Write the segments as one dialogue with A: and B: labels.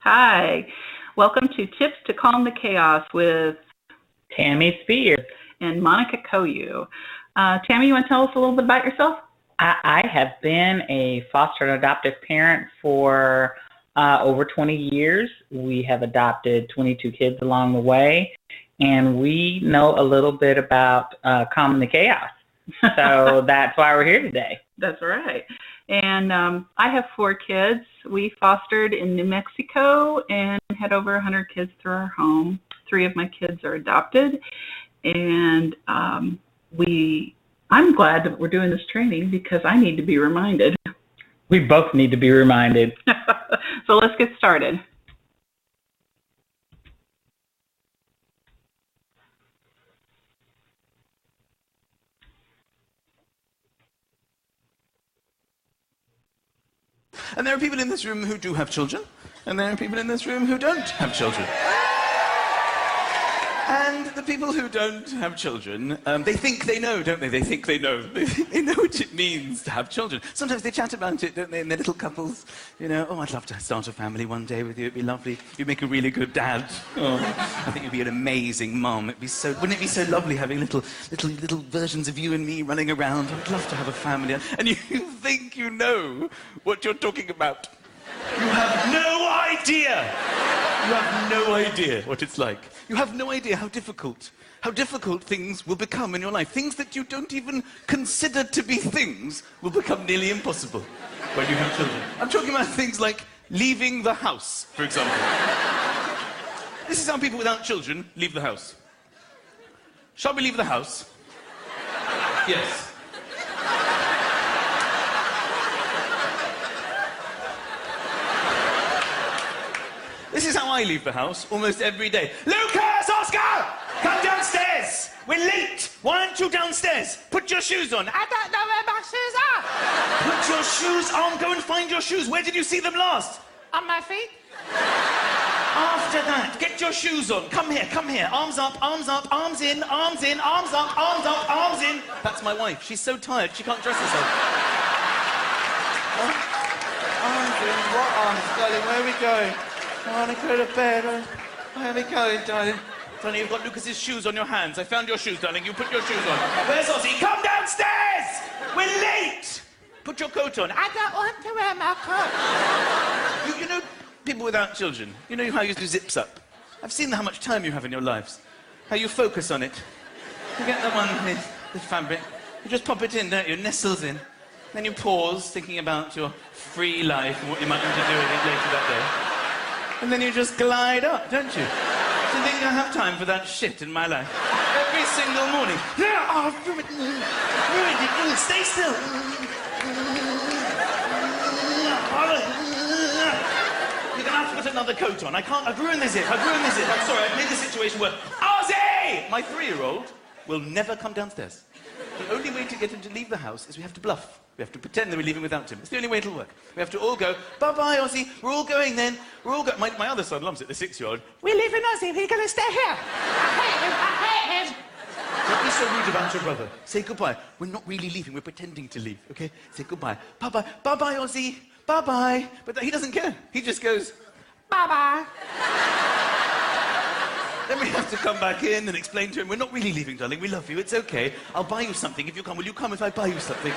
A: Hi. Welcome to Tips to Calm the Chaos with
B: Tammy Spears.
A: and Monica Koyu. Tammy, you want to tell us a little bit about yourself?
B: I have been a foster and adoptive parent for over 20 years. We have adopted 22 kids along the way, and we know a little bit about calming the chaos. So that's why we're here today.
A: That's right. And I have 4 kids. We fostered in New Mexico and had over 100 kids through our home. 3 of my kids are adopted. And I'm glad that we're doing this training because I need to be reminded.
B: We both need to be reminded.
A: So let's get started.
C: And there are people in this room who do have children, and there are people in this room who don't have children. And the people who don't have children, they think they know, don't they? They think they know. They know what it means to have children. Sometimes they chat about it, don't they, in their little couples? You know, oh, I'd love to start a family one day with you. It'd be lovely. You'd make a really good dad. Oh, I think you'd be an amazing mom. Wouldn't it be so lovely having little versions of you and me running around? I'd love to have a family. And you think you know what you're talking about. You have no idea. You have no idea what it's like. You have no idea how difficult things will become in your life. Things that you don't even consider to be things will become nearly impossible when you have children. I'm talking about things like leaving the house, for example. This is how people without children leave the house. Shall we leave the house? Yes. This is how I leave the house almost every day. Lucas, Oscar, come downstairs. We're late. Why aren't you downstairs? Put your shoes on. I don't know where my shoes are. Put your shoes on. Go and find your shoes. Where did you see them last? On my feet. After that, get your shoes on. Come here, come here. Arms up, arms in, arms in, arms up, arms in. That's my wife. She's so tired, she can't dress herself. Arms in, what arms, darling? Where are we going? I want to go to bed. Where are we going, darling? Darling, you've got Lucas's shoes on your hands. I found your shoes, darling. You put your shoes on. Where's Ozzy? Come downstairs! We're late! Put your coat on. I don't want to wear my coat. You know, people without children, you know how you do zips up? I've seen how much time you have in your lives. How you focus on it. You get the one with the fabric. You just pop it in, don't you? Nestles in. Then you pause, thinking about your free life and what you might want to do with it later that day. And then you just glide up, don't you? Do you think I have time for that shit in my life? Every single morning. Oh, I've ruined it. Stay still. You're gonna have to put another coat on. I can't. I've ruined this zip. I'm sorry. I've made the situation worse. Ozzy! My 3-year-old will never come downstairs. The only way to get him to leave the house is we have to bluff. We have to pretend that we're leaving without him. It's the only way it'll work. We have to all go, bye-bye, Ozzy. We're all going then. We're all going. My other son loves it, the 6-year-old. We're leaving Ozzy. We're going to stay here. I hate him. Don't be so rude about your brother. Say goodbye. We're not really leaving. We're pretending to leave, okay? Say goodbye. Bye-bye. Bye-bye, Ozzy. Bye-bye. But he doesn't care. He just goes, bye-bye. Then we have to come back in and explain to him, we're not really leaving, darling. We love you. It's okay. I'll buy you something if you come. Will you come if I buy you something?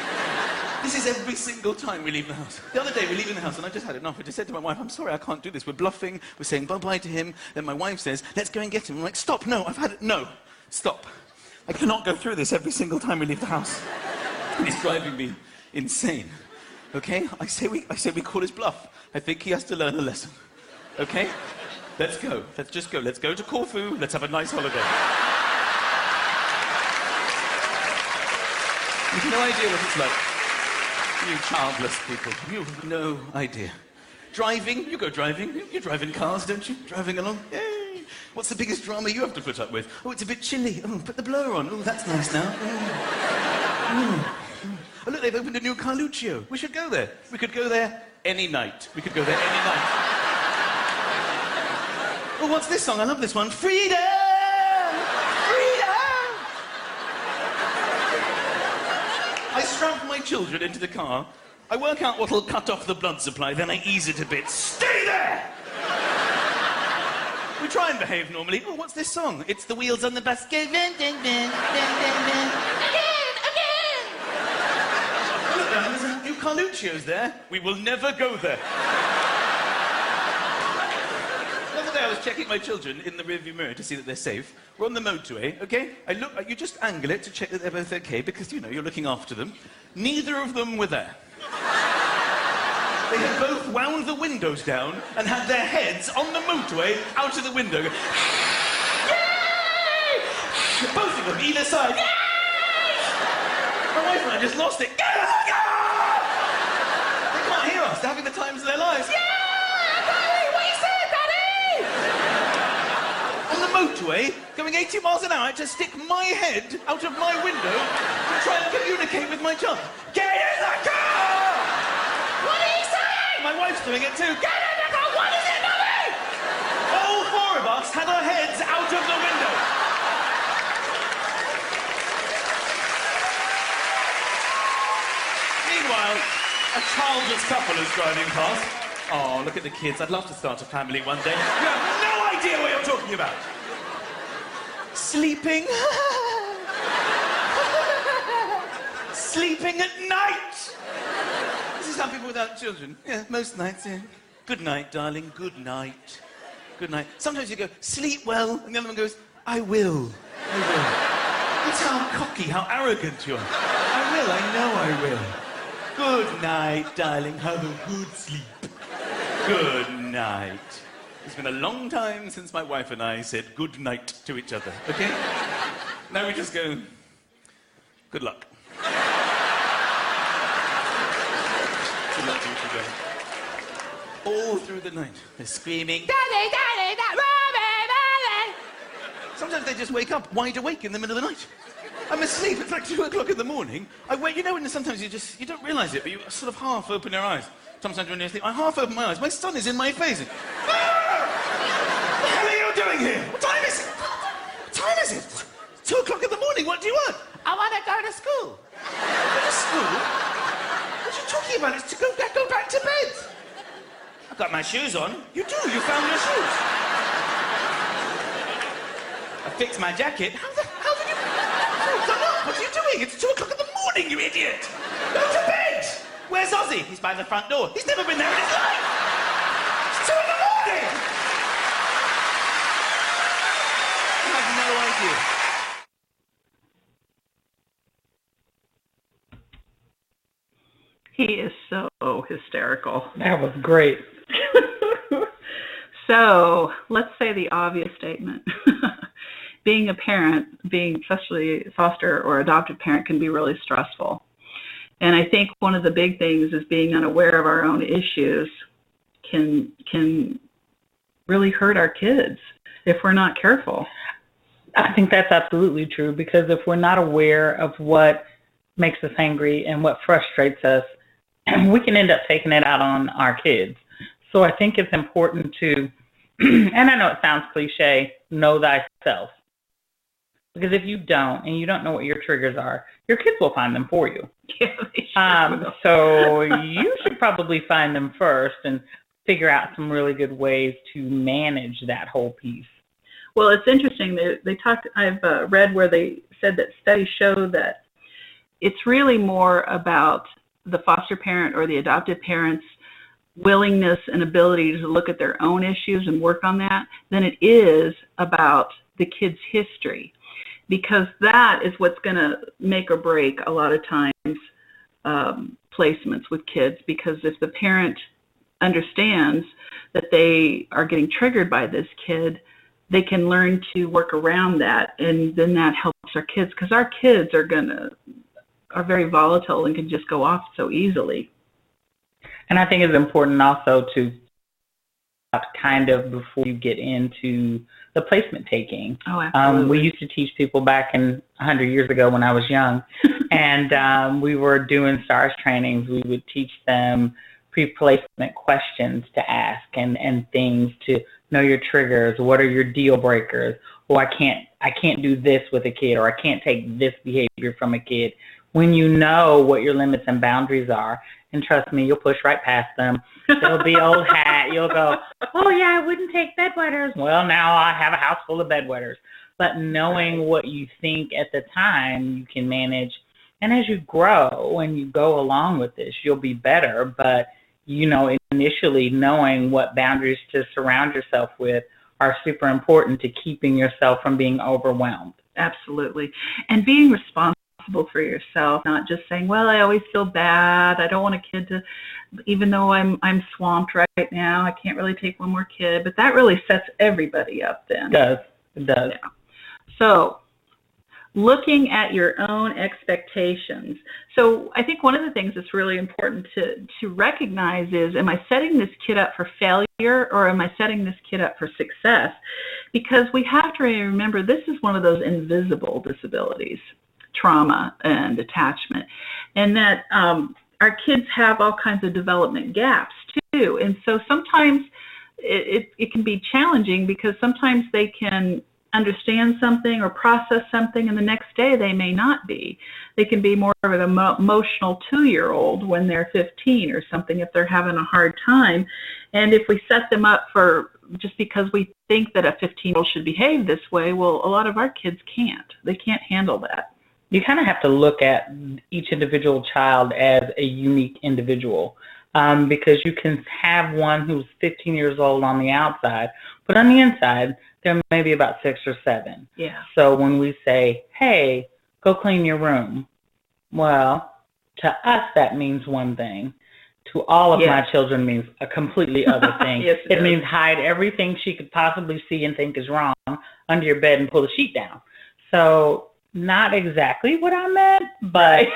C: This is every single time we leave the house. The other day, we're leaving the house, and I just had enough. I just said to my wife, I'm sorry, I can't do this. We're bluffing. We're saying bye-bye to him. Then my wife says, let's go and get him. I'm like, stop. No, I've had it. No, stop. I cannot go through this every single time we leave the house. It's driving me insane. Okay? I say we call his bluff. I think he has to learn a lesson. Okay? Let's go. Let's just go. Let's go to Corfu. Let's have a nice holiday. You've no idea what it's like. You childless people. You've no idea. Driving. You go driving. You drive in cars, don't you? Driving along. Yay. What's the biggest drama you have to put up with? Oh, it's a bit chilly. Oh, put the blower on. Oh, that's nice now. Oh, look, they've opened a new Carluccio. We should go there. We could go there any night. We could go there any night. Oh, what's this song? I love this one. Freedom! Freedom! I strap my children into the car. I work out what'll cut off the blood supply, then I ease it a bit. Stay there! We try and behave normally. Oh, what's this song? It's the wheels on the bus go ding, ding, ding, ding, ding, ding. Again! Look, there's a new Carluccio's there. We will never go there. The other day I was checking my children in the rearview mirror to see that they're safe. We're on the motorway, okay? You just angle it to check that they're both okay because, you know, you're looking after them. Neither of them were there. They had both wound the windows down and had their heads on the motorway out of the window. Yay! Both of them, either side. Yay! My wife and I just lost it. They can't hear us. They're having the times of their lives. Yeah! Daddy! What you said, Daddy? On the motorway, going 80 miles an hour, I had to stick my head out of my window to try and communicate with my child. Get in the car! What are you saying? My wife's doing it too. Get in the car! What is it, Mummy? All four of us had our heads out of the window. Meanwhile, a childless couple is driving past. Oh, look at the kids. I'd love to start a family one day. You have no idea what you're talking about. Sleeping. Sleeping at night. This is how people without children. Yeah, most nights, yeah. Good night, darling. Good night. Good night. Sometimes you go, sleep well, and the other one goes, I will. I will. That's how cocky, how arrogant you are. I will, I know I will. Good night, darling. Have a good sleep. Good night. It's been a long time since my wife and I said good night to each other, okay? Now we just go, good luck. Good luck to each other. All through the night, they're screaming, Daddy, Daddy, Daddy, Mommy, Mommy. Sometimes they just wake up wide awake in the middle of the night. I'm asleep, it's like 2 o'clock in the morning. I wake, you know, when sometimes you don't realise it, but you sort of half open your eyes. Sometimes when you're asleep, I half open my eyes. My son is in my face. What the hell are you doing here? What time is it? What time is it? 2 o'clock in the morning, what do you want? I want to go to school. Go to school? What are you talking about? It's to go back to bed. I've got my shoes on. You do, you found your shoes. I fixed my jacket. How did you... What are you doing? It's 2 o'clock in the morning, you idiot! Go to bed! Where's Ozzy? He's by the front door. He's never been there in his life! It's 2 in the morning! You have no idea.
A: He is so hysterical.
B: That was great.
A: So, let's say the obvious statement. Being a parent, being especially foster or adoptive parent, can be really stressful. And I think one of the big things is being unaware of our own issues can really hurt our kids if we're not careful.
B: I think that's absolutely true, because if we're not aware of what makes us angry and what frustrates us, we can end up taking it out on our kids. So I think it's important to, and I know it sounds cliche, know thyself. Because if you don't, and you don't know what your triggers are, your kids will find them for you.
A: Yeah, they sure will.
B: So you should probably find them first and figure out some really good ways to manage that whole piece.
A: Well, it's interesting. They talked. I've read where they said that studies show that it's really more about the foster parent or the adoptive parent's willingness and ability to look at their own issues and work on that than it is about the kid's history. Because that is what's going to make or break a lot of times placements with kids. Because if the parent understands that they are getting triggered by this kid, they can learn to work around that, and then that helps our kids. Because our kids are very volatile and can just go off so easily.
B: And I think it's important also to kind of before you get into the placement taking.
A: Oh, absolutely.
B: We used to teach people back in 100 years ago when I was young, and we were doing STARS trainings. We would teach them pre-placement questions to ask and things to know your triggers. What are your deal breakers? Oh, I can't do this with a kid, or I can't take this behavior from a kid. When you know what your limits and boundaries are, And trust me, you'll push right past them. There'll be old hat. You'll go, oh, yeah, I wouldn't take bedwetters. Well, now I have a house full of bedwetters. But knowing what you think at the time, you can manage. And as you grow and you go along with this, you'll be better. But, initially knowing what boundaries to surround yourself with are super important to keeping yourself from being overwhelmed.
A: Absolutely. And being responsible for yourself, not just saying, well, I always feel bad. I don't want a kid to, even though I'm swamped right now, I can't really take one more kid. But that really sets everybody up then.
B: It does.
A: Yeah. So looking at your own expectations. So I think one of the things that's really important to recognize is, am I setting this kid up for failure or am I setting this kid up for success? Because we have to remember this is one of those invisible disabilities, trauma and attachment, and that our kids have all kinds of development gaps too. And so sometimes it can be challenging because sometimes they can understand something or process something, and the next day they may not be. They can be more of an emotional 2-year-old when they're 15 or something if they're having a hard time. And if we set them up for, just because we think that a 15-year-old should behave this way, well, a lot of our kids can't. They can't handle that.
B: You kind of have to look at each individual child as a unique individual. Because you can have one who's 15 years old on the outside, but on the inside, they're maybe about 6 or 7.
A: Yeah.
B: So when we say, hey, go clean your room, well, to us that means one thing. To all of my children means a completely other thing.
A: Yes,
B: it means hide everything she could possibly see and think is wrong under your bed and pull the sheet down. So not exactly what I meant, but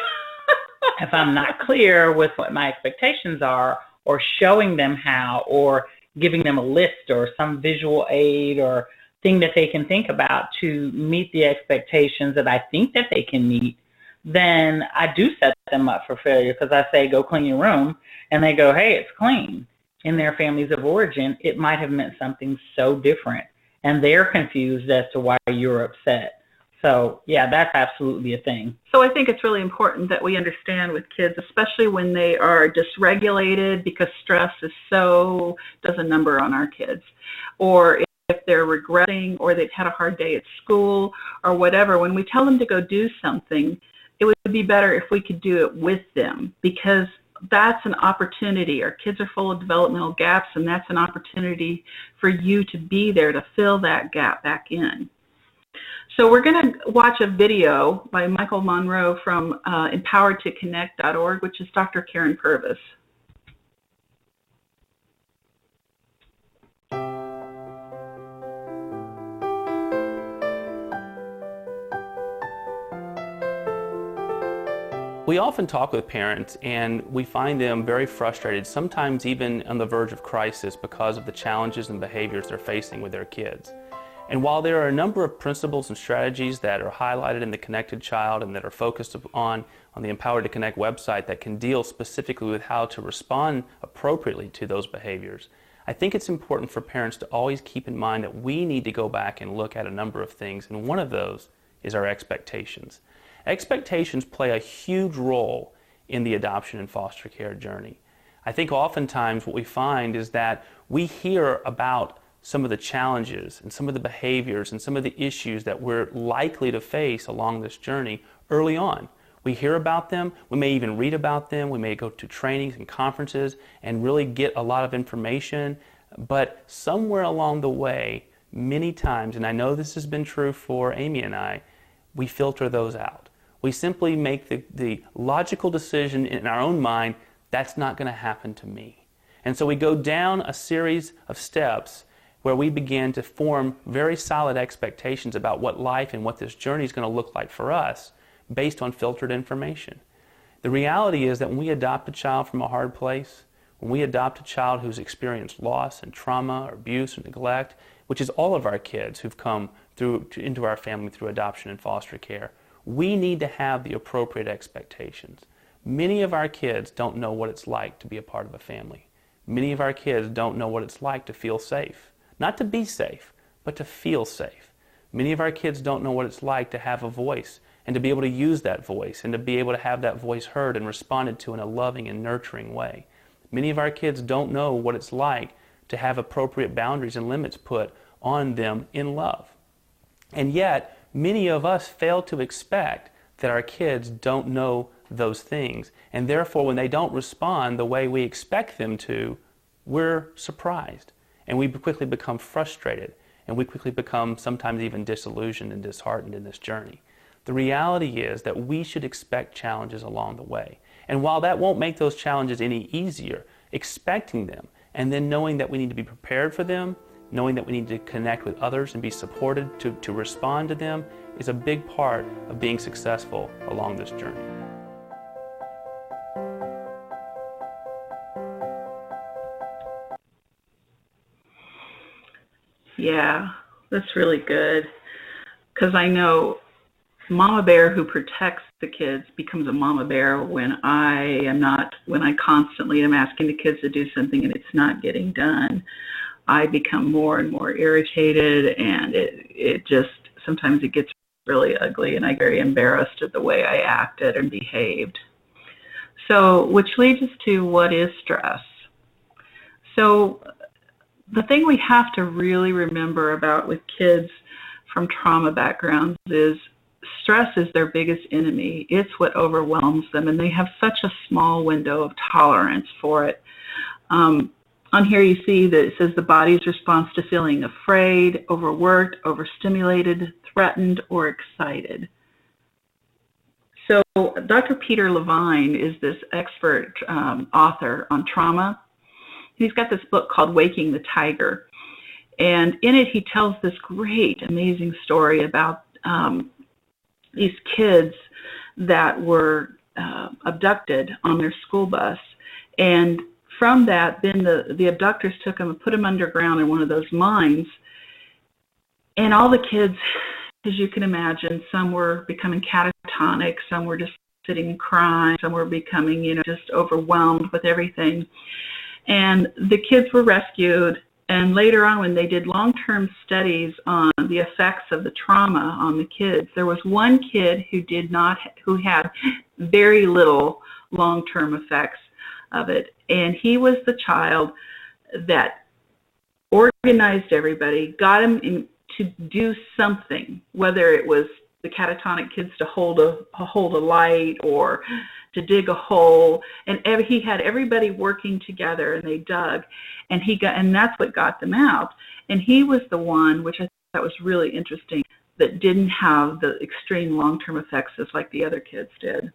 B: if I'm not clear with what my expectations are, or showing them how, or giving them a list or some visual aid or thing that they can think about to meet the expectations that I think that they can meet, then I do set them up for failure, because I say, go clean your room, and they go, hey, it's clean. In their families of origin, it might have meant something so different, and they're confused as to why you're upset. So, yeah, that's absolutely a thing.
A: So I think it's really important that we understand with kids, especially when they are dysregulated, because stress does a number on our kids. Or if they're regressing or they've had a hard day at school or whatever, when we tell them to go do something, it would be better if we could do it with them, because that's an opportunity. Our kids are full of developmental gaps, and that's an opportunity for you to be there to fill that gap back in. So we're going to watch a video by Michael Monroe from empoweredtoconnect.org, which is Dr. Karen Purvis.
D: We often talk with parents and we find them very frustrated, sometimes even on the verge of crisis because of the challenges and behaviors they're facing with their kids. And while there are a number of principles and strategies that are highlighted in the Connected Child and that are focused on the Empowered to Connect website that can deal specifically with how to respond appropriately to those behaviors, I think it's important for parents to always keep in mind that we need to go back and look at a number of things, and one of those is our expectations. Expectations play a huge role in the adoption and foster care journey. I think oftentimes what we find is that we hear about some of the challenges and some of the behaviors and some of the issues that we're likely to face along this journey early on. We hear about them, we may even read about them, we may go to trainings and conferences and really get a lot of information, but somewhere along the way, many times, and I know this has been true for Amy and I, we filter those out. We simply make the logical decision in our own mind, that's not going to happen to me. And so we go down a series of steps where we begin to form very solid expectations about what life and what this journey is going to look like for us based on filtered information. The reality is that when we adopt a child from a hard place, when we adopt a child who's experienced loss and trauma or abuse or neglect, which is all of our kids who've come into our family through adoption and foster care, we need to have the appropriate expectations. Many of our kids don't know what it's like to be a part of a family. Many of our kids don't know what it's like to feel safe. Not to be safe, but to feel safe. Many of our kids don't know what it's like to have a voice and to be able to use that voice and to be able to have that voice heard and responded to in a loving and nurturing way. Many of our kids don't know what it's like to have appropriate boundaries and limits put on them in love. And yet, many of us fail to expect that our kids don't know those things. And therefore, when they don't respond the way we expect them to, we're surprised. And we quickly become frustrated. And we quickly become sometimes even disillusioned and disheartened in this journey. The reality is that we should expect challenges along the way. And while that won't make those challenges any easier, expecting them and then knowing that we need to be prepared for them, knowing that we need to connect with others and be supported to respond to them is a big part of being successful along this journey.
A: Yeah, that's really good, because I know Mama Bear who protects the kids becomes a Mama Bear when I constantly am asking the kids to do something and it's not getting done. I become more and more irritated, and it just, sometimes it gets really ugly, and I get very embarrassed at the way I acted and behaved. So, which leads us to, what is stress? So, the thing we have to really remember about with kids from trauma backgrounds is stress is their biggest enemy. It's what overwhelms them, and they have such a small window of tolerance for it. On here you see that it says the body's response to feeling afraid, overworked, overstimulated, threatened, or excited. So Dr. Peter Levine is this expert author on trauma. He's got this book called Waking the Tiger. And in it, he tells this great, amazing story about these kids that were abducted on their school bus. And from that, then the abductors took them and put them underground in one of those mines. And all the kids, as you can imagine, some were becoming catatonic, some were just sitting and crying, some were becoming, just overwhelmed with everything. And the kids were rescued. And later on, when they did long-term studies on the effects of the trauma on the kids, there was one kid who had very little long-term effects of it. And he was the child that organized everybody, got him to do something, whether it was the catatonic kids to hold a light or to dig a hole, and he had everybody working together, and they dug, and that's what got them out. And he was the one, which I thought was really interesting, that didn't have the extreme long-term effects as like the other kids did.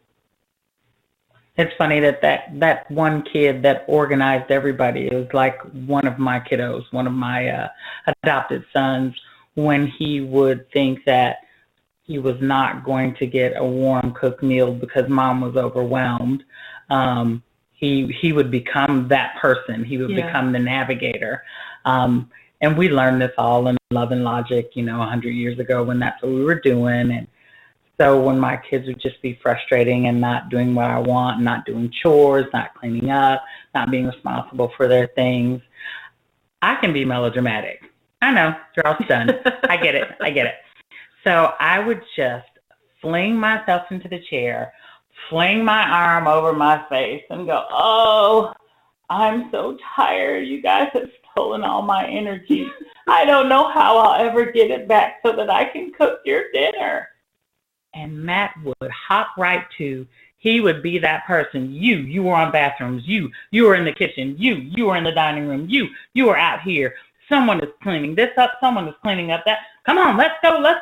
B: It's funny that one kid that organized everybody, it was like one of my kiddos, one of my adopted sons, when he would think that he was not going to get a warm cooked meal because mom was overwhelmed, he would become that person. He would become the navigator. And we learned this all in Love and Logic, 100 years ago, when that's what we were doing. And so when my kids would just be frustrating and not doing what I want, not doing chores, not cleaning up, not being responsible for their things, I can be melodramatic. I know, you're all stunned. I get it. So I would just fling myself into the chair, fling my arm over my face, and go, "Oh, I'm so tired. You guys have stolen all my energy. I don't know how I'll ever get it back so that I can cook your dinner." And Matt would hop right to, he would be that person. You were on bathrooms. You were in the kitchen. You were in the dining room. You were out here. Someone is cleaning this up. Someone is cleaning up that. Come on, let's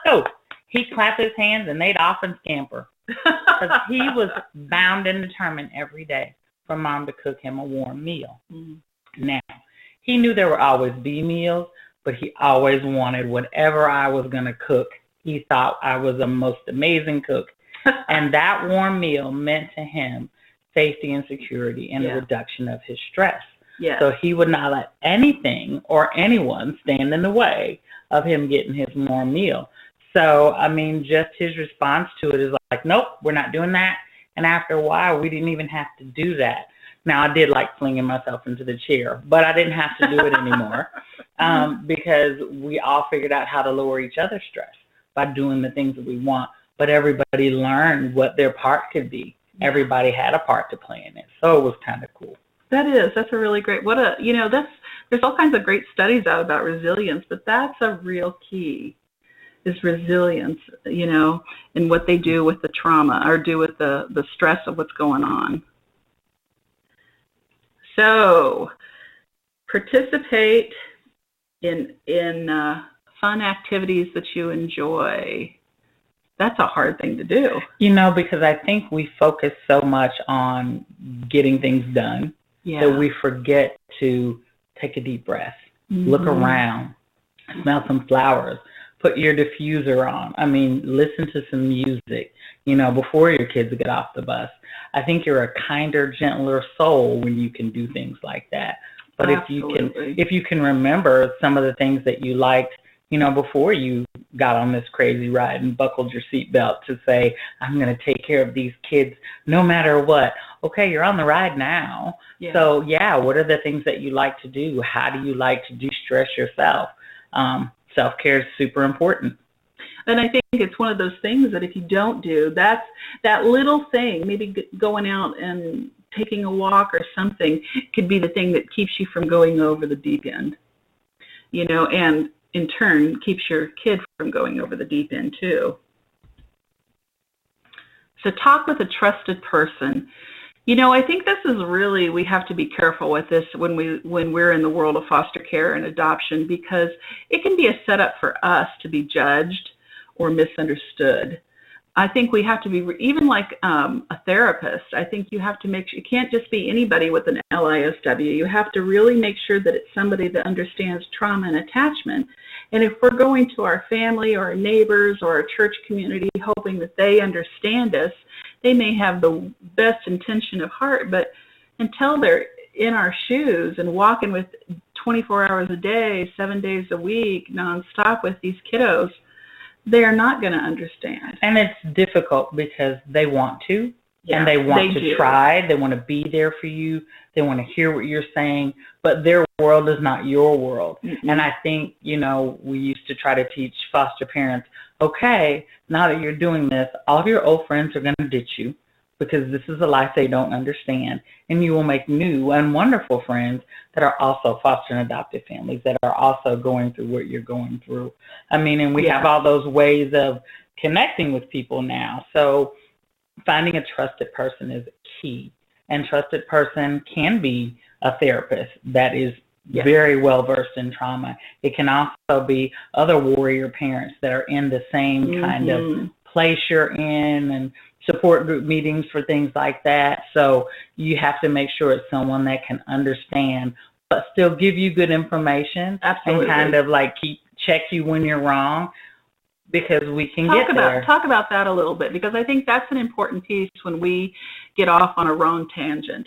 B: go. He'd clap his hands and they'd off and scamper. Because he was bound and determined every day for mom to cook him a warm meal. Mm-hmm. Now, he knew there would always be meals, but he always wanted whatever I was going to cook. He thought I was the most amazing cook. And that warm meal meant to him safety and security and the reduction of his stress. Yeah. So he would not let anything or anyone stand in the way of him getting his warm meal. So, just his response to it is like, nope, we're not doing that. And after a while, we didn't even have to do that. Now, I did like flinging myself into the chair, but I didn't have to do it anymore because we all figured out how to lower each other's stress by doing the things that we want, but everybody learned what their part could be. Everybody had a part to play in it, so it was kind of cool.
A: That's a really great, there's all kinds of great studies out about resilience, but that's a real key, is resilience, and what they do with the trauma or do with the stress of what's going on. So participate in fun activities that you enjoy. That's a hard thing to do.
B: Because I think we focus so much on getting things done that we forget to take a deep breath, look around, smell some flowers, put your diffuser on. Listen to some music, before your kids get off the bus. I think you're a kinder, gentler soul when you can do things like that. But if you can remember some of the things that you liked, before you got on this crazy ride and buckled your seatbelt to say, I'm going to take care of these kids no matter what. Okay, you're on the ride now. Yeah. So, what are the things that you like to do? How do you like to de-stress yourself? Self-care is super important.
A: And I think it's one of those things that if you don't do, that little thing, maybe going out and taking a walk or something, could be the thing that keeps you from going over the deep end, and in turn keeps your kid from going over the deep end too. So talk with a trusted person. I think this is really, we have to be careful with this when we're in the world of foster care and adoption, because it can be a setup for us to be judged or misunderstood. I think we have to be, even like a therapist, I think you have to make sure, you can't just be anybody with an LISW. You have to really make sure that it's somebody that understands trauma and attachment. And if we're going to our family or our neighbors or our church community hoping that they understand us, they may have the best intention of heart, but until they're in our shoes and walking with 24 hours a day, 7 days a week, nonstop with these kiddos, they're not going to understand.
B: And it's difficult because they want to, and they want to try. They want to be there for you. They want to hear what you're saying, but their world is not your world. Mm-hmm. And I think, we used to try to teach foster parents, okay, now that you're doing this, all of your old friends are going to ditch you because this is a life they don't understand. And you will make new and wonderful friends that are also foster and adoptive families that are also going through what you're going through. And we have all those ways of connecting with people now. So finding a trusted person is key. And trusted person can be a therapist that is very well versed in trauma. It can also be other warrior parents that are in the same kind of place you're in, and support group meetings for things like that. So you have to make sure it's someone that can understand, but still give you good information.
A: Absolutely.
B: And kind of like check you when you're wrong, because we can get there.
A: Talk about that a little bit, because I think that's an important piece when we get off on a wrong tangent.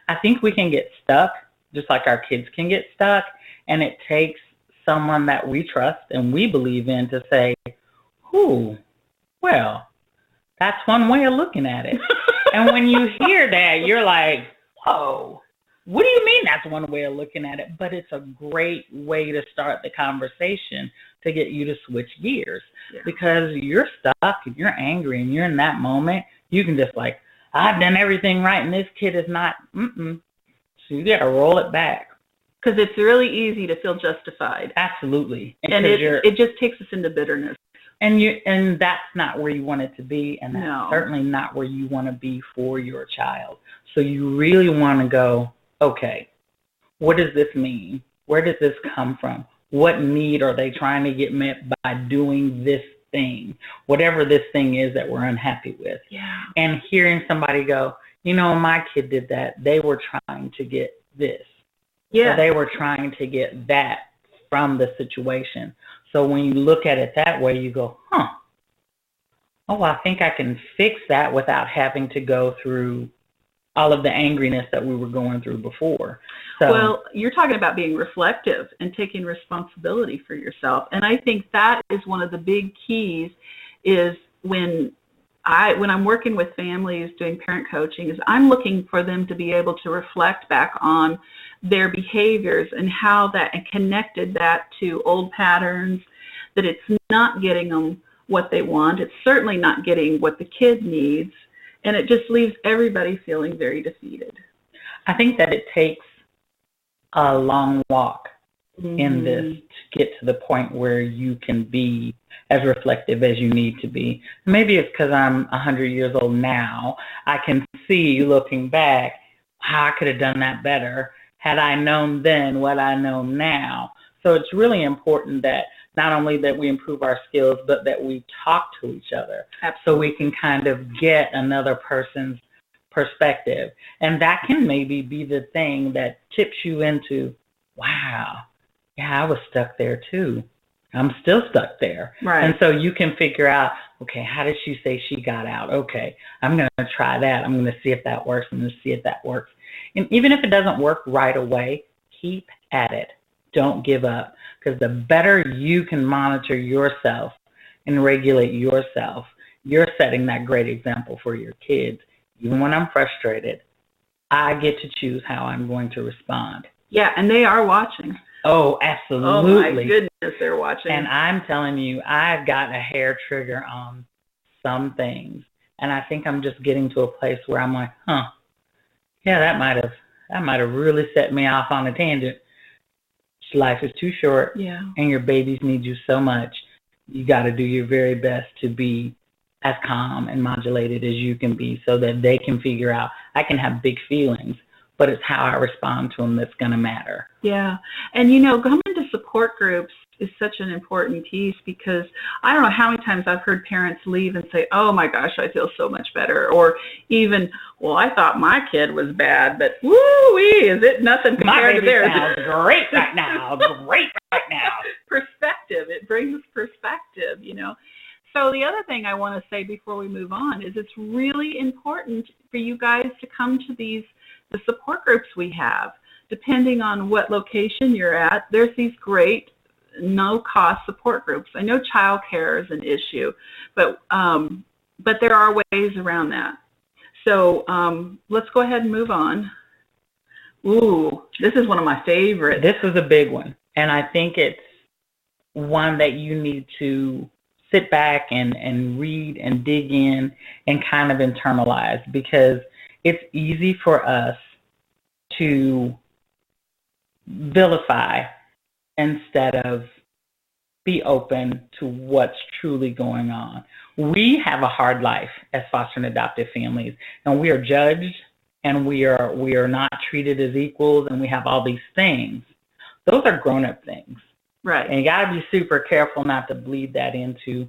B: I think we can get stuck, just like our kids can get stuck, and it takes someone that we trust and we believe in to say, well, that's one way of looking at it. And when you hear that, you're like, whoa, what do you mean that's one way of looking at it? But it's a great way to start the conversation to get you to switch gears. Because you're stuck and you're angry and you're in that moment, you can just like, I've done everything right and this kid is not, So you got to roll it back.
A: Because it's really easy to feel justified.
B: Absolutely.
A: And it just takes us into bitterness.
B: And that's not where you want it to be, and that's certainly not where you want to be for your child. So you really want to go, okay, what does this mean? Where does this come from? What need are they trying to get met by doing this thing, whatever this thing is that we're unhappy with?
A: Yeah.
B: And hearing somebody go, my kid did that. They were trying to get this. Yeah. So they were trying to get that from the situation. So when you look at it that way, you go, I think I can fix that without having to go through all of the angriness that we were going through before. So,
A: well, you're talking about being reflective and taking responsibility for yourself. And I think that is one of the big keys, is when I'm working with families doing parent coaching, is I'm looking for them to be able to reflect back on their behaviors and how that, and connected that to old patterns, that it's not getting them what they want. It's certainly not getting what the kid needs, and it just leaves everybody feeling very defeated.
B: I think that it takes a long walk in this to get to the point where you can be as reflective as you need to be. Maybe it's because I'm 100 years old now. I can see, looking back, how I could have done that better had I known then what I know now. So it's really important that not only that we improve our skills, but that we talk to each other.
A: Absolutely.
B: So we can kind of get another person's perspective. And that can maybe be the thing that tips you into, wow, yeah, I was stuck there too. I'm still stuck there.
A: Right.
B: And so you can figure out, okay, how did she say she got out? Okay, I'm going to try that. I'm going to see if that works. I'm going to see if that works. And even if it doesn't work right away, keep at it. Don't give up, because the better you can monitor yourself and regulate yourself, you're setting that great example for your kids. Even when I'm frustrated, I get to choose how I'm going to respond.
A: Yeah, and they are watching.
B: Oh, absolutely.
A: Oh, my goodness, they're watching.
B: And I'm telling you, I've got a hair trigger on some things. And I think I'm just getting to a place where I'm like, yeah, that might have really set me off on a tangent. Life is too short, and your babies need you so much. You got to do your very best to be as calm and modulated as you can be so that they can figure out, I can have big feelings, but it's how I respond to them that's going to matter.
A: Yeah. And, going to support groups is such an important piece, because I don't know how many times I've heard parents leave and say, oh, my gosh, I feel so much better. Or even, well, I thought my kid was bad, but woo-wee, is it nothing compared to theirs?
B: My baby sounds great right now. Great right now.
A: Perspective. It brings perspective, So the other thing I want to say before we move on is it's really important for you guys to come to the support groups we have. Depending on what location you're at, there's these great no-cost support groups. I know childcare is an issue, but there are ways around that. So let's go ahead and move on. Ooh, this is one of my favorites.
B: This is a big one, and I think it's one that you need to sit back and read and dig in and kind of internalize, because it's easy for us to vilify instead of be open to what's truly going on. We have a hard life as foster and adoptive families, and we are judged, and we are not treated as equals, and we have all these things. Those are grown-up things.
A: Right.
B: And you got to be super careful not to bleed that into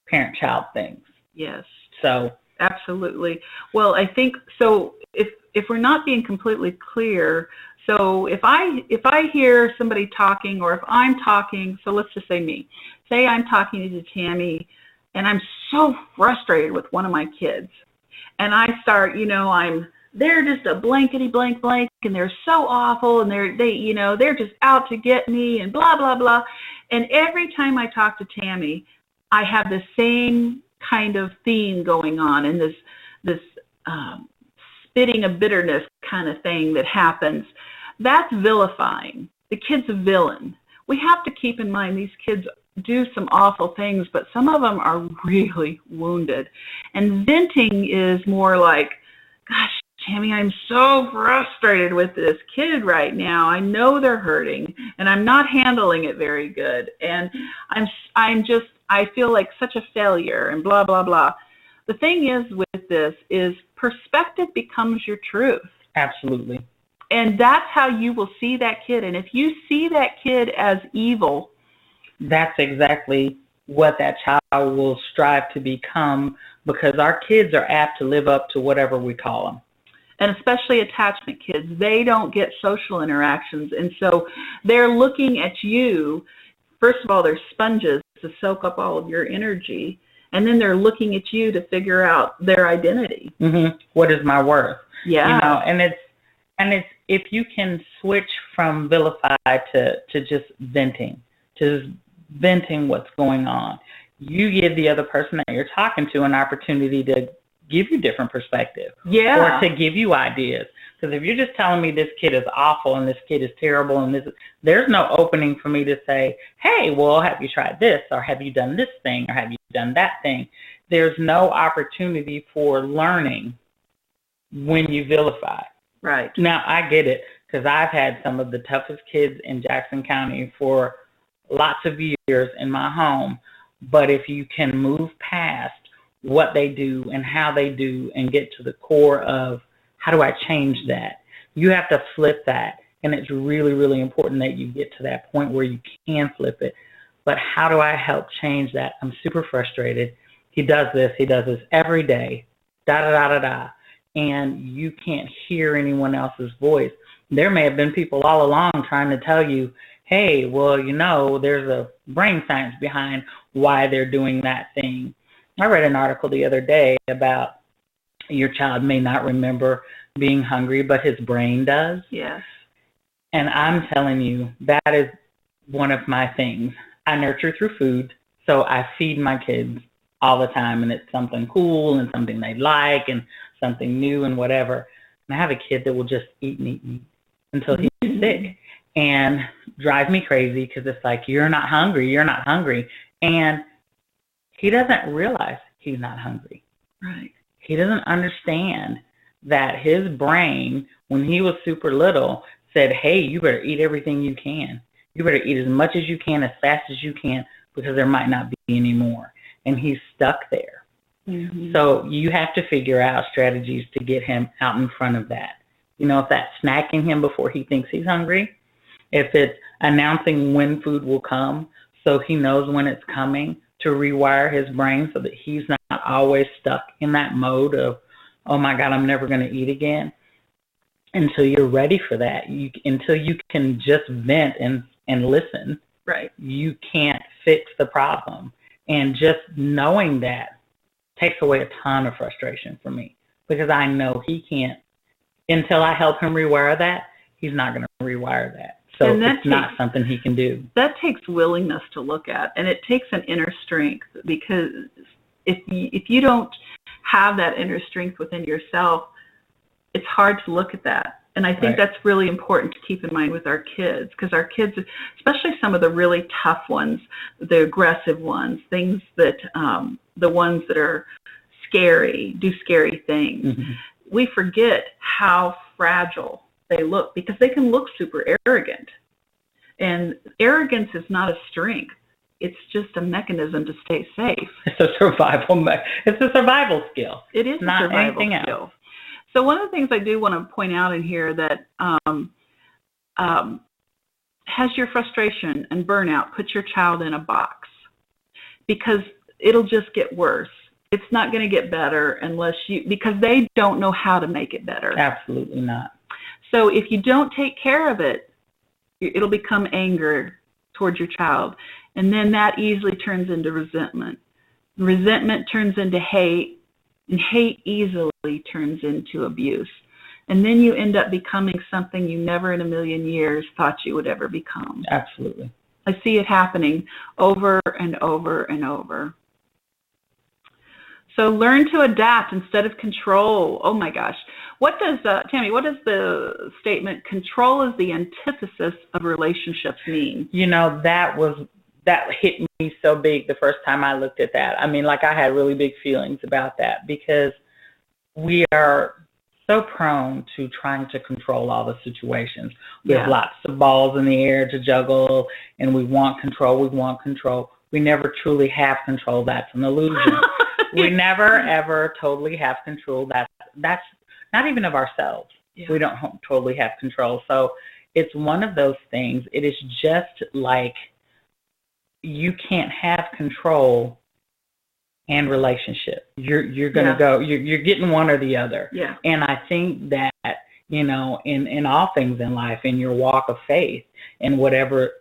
B: parent-child things.
A: Yes.
B: So
A: absolutely. Well, I think so. If we're not being completely clear, so if I hear somebody talking, or if I'm talking, so let's just say me. Say I'm talking to Tammy, and I'm so frustrated with one of my kids, and I start, they're just a blankety blank, and they're so awful, and they're just out to get me, and blah blah blah. And every time I talk to Tammy, I have the same kind of theme going on, and this spitting of bitterness kind of thing that happens. That's vilifying. The kid's a villain. We have to keep in mind these kids do some awful things, but some of them are really wounded. And venting is more like, gosh, Tammy, I'm so frustrated with this kid right now. I know they're hurting, and I'm not handling it very good. And I feel like such a failure, and blah, blah, blah. The thing is with this is perspective becomes your truth.
B: absolutely.
A: And that's how you will see that kid. And if you see that kid as evil,
B: that's exactly what that child will strive to become, because our kids are apt to live up to whatever we call them.
A: And especially attachment kids, they don't get social interactions. And so they're looking at you. First of all, they're sponges to soak up all of your energy. And then they're looking at you to figure out their identity.
B: Mm-hmm. What is my worth?
A: Yeah.
B: You know, and it's if you can switch from vilify to just venting, what's going on, you give the other person that you're talking to an opportunity to give you different perspective.
A: Yeah.
B: Or to give you ideas. Because if you're just telling me this kid is awful and this kid is terrible and there's no opening for me to say, hey, well, have you tried this, or have you done this thing, or have you done that thing? There's no opportunity for learning when you vilify.
A: Right.
B: Now, I get it, because I've had some of the toughest kids in Jackson County for lots of years in my home. But if you can move past what they do and how they do and get to the core of how do I change that, you have to flip that. And it's really, really important that you get to that point where you can flip it. But how do I help change that? I'm super frustrated. He does this every day, da-da-da-da-da. And you can't hear anyone else's voice. There may have been people all along trying to tell you, hey, well, you know, there's a brain science behind why they're doing that thing. I read an article the other day about your child may not remember being hungry, but his brain does.
A: Yes.
B: And I'm telling you, that is one of my things. I nurture through food, so I feed my kids all the time, and it's something cool and something they like and something new and whatever. And I have a kid that will just eat and eat and eat until he's sick, and drive me crazy because it's like, you're not hungry. And he doesn't realize he's not hungry.
A: Right.
B: He doesn't understand that his brain, when he was super little, said, hey, you better eat everything you can. You better eat as much as you can, as fast as you can, because there might not be any more. And he's stuck there.
A: Mm-hmm.
B: So you have to figure out strategies to get him out in front of that. You know, if that's snacking him before he thinks he's hungry, if it's announcing when food will come so he knows when it's coming, to rewire his brain so that he's not always stuck in that mode of, oh my God, I'm never going to eat again. Until you're ready for that, until you can just vent and listen,
A: right,
B: you can't fix the problem. And just knowing that takes away a ton of frustration for me, because I know he can't, until I help him rewire that, he's not going to rewire that. So it's not something he can do.
A: That takes willingness to look at, and it takes an inner strength, because if you don't have that inner strength within yourself, it's hard to look at that. And I think that's really important to keep in mind with our kids, because our kids, especially some of the really tough ones, the aggressive ones, things that, the ones that are scary, do scary things,
B: mm-hmm.
A: we forget how fragile they look, because they can look super arrogant. And arrogance is not a strength. It's just a mechanism to stay safe.
B: It's a survival skill.
A: It is
B: not
A: a survival
B: anything
A: skill.
B: else.
A: So one of the things I do want to point out in here that has your frustration and burnout, put your child in a box, because it'll just get worse. It's not going to get better because they don't know how to make it better.
B: Absolutely not.
A: So if you don't take care of it, it'll become anger towards your child. And then that easily turns into resentment. Resentment turns into hate, and hate easily turns into abuse. And then you end up becoming something you never in a million years thought you would ever become.
B: Absolutely.
A: I see it happening over and over and over. So learn to adapt instead of control. Oh my gosh. What does, Tammy, what does the statement, control is the antithesis of relationships, mean?
B: You know, that hit me so big the first time I looked at that. I mean, like, I had really big feelings about that, because we are so prone to trying to control all the situations. We have lots of balls in the air to juggle, and we want control. We never truly have control. That's an illusion. We never, ever totally have control. That's not even of ourselves. Yeah. We don't totally have control. So it's one of those things. It is just like you can't have control and relationship. You're going to go, you're getting one or the other.
A: Yeah.
B: And I think that, you know, in all things in life, in your walk of faith, and whatever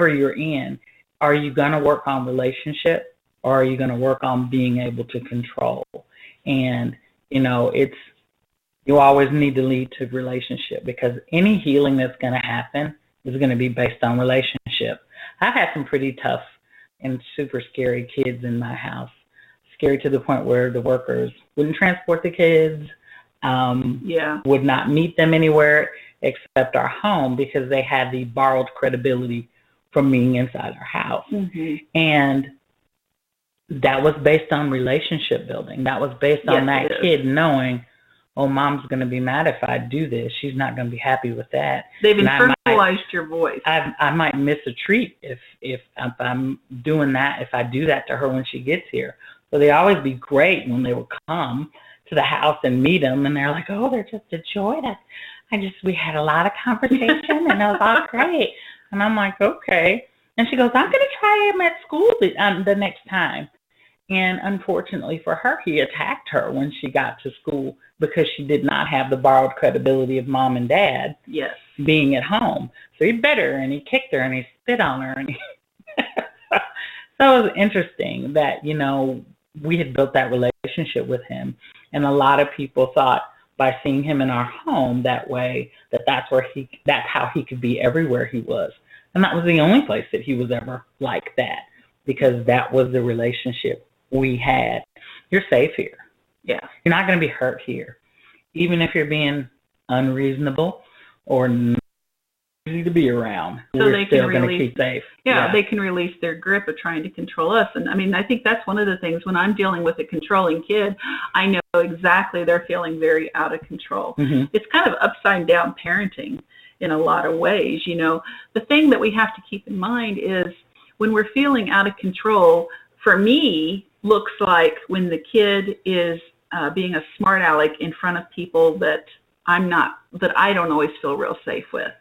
B: you're in, are you going to work on relationship, or are you going to work on being able to control? And, you know, you always need to lead to relationship, because any healing that's going to happen is going to be based on relationship. I've had some pretty tough and super scary kids in my house, scary to the point where the workers wouldn't transport the kids. would not meet them anywhere except our home because they had the borrowed credibility from being inside our house.
A: Mm-hmm.
B: And that was based on relationship building. That was based on that kid knowing, oh, mom's going to be mad if I do this. She's not going to be happy with that.
A: They've internalized your voice.
B: I might miss a treat if I'm doing that, if I do that to her when she gets here. So they always be great when they would come to the house and meet them, and they're like, oh, they're just a joy. We had a lot of conversation, and it was all great. And I'm like, okay. And she goes, I'm going to try him at school the next time. And unfortunately for her, he attacked her when she got to school because she did not have the borrowed credibility of mom and dad being at home. So he bit her, and he kicked her, and he spit on her. And so it was interesting that, we had built that relationship with him. And a lot of people thought by seeing him in our home that way, that's how he could be everywhere he was. And that was the only place that he was ever like that, because that was the relationship we had. You're safe here.
A: Yeah.
B: You're not going to be hurt here. Even if you're being unreasonable or not easy to be around, we're still going to keep safe.
A: Yeah, they can release their grip of trying to control us. And I think that's one of the things when I'm dealing with a controlling kid, I know exactly they're feeling very out of control.
B: Mm-hmm.
A: It's kind of upside down parenting in a lot of ways. The thing that we have to keep in mind is when we're feeling out of control, for me, looks like when the kid is being a smart aleck in front of people that I don't always feel real safe with.